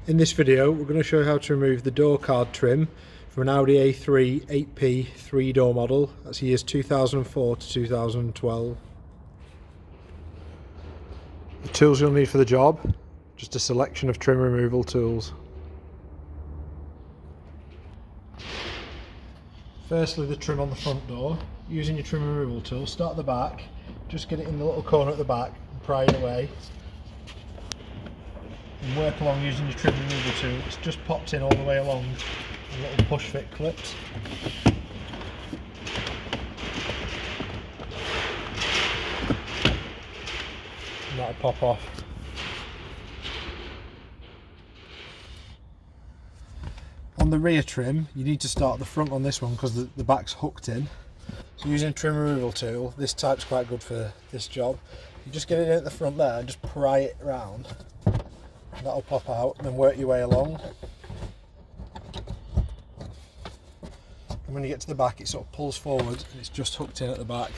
In this video we're going to show you how to remove the door card trim from an Audi A3 8P 3-door model. That's years 2004 to 2012. The tools you'll need for the job, just a selection of trim removal tools. Firstly, the trim on the front door. Using your trim removal tool, start at the back, just get it in the little corner at the back and pry it away. And work along using your trim removal tool. It's just popped in all the way along with little push fit clips. And that'll pop off. On the rear trim, you need to start the front on this one because the back's hooked in. So using a trim removal tool, this type's quite good for this job. You just get it in at the front there and just pry it round. That'll pop out and then work your way along. And when you get to the back, it sort of pulls forward and it's just hooked in at the back.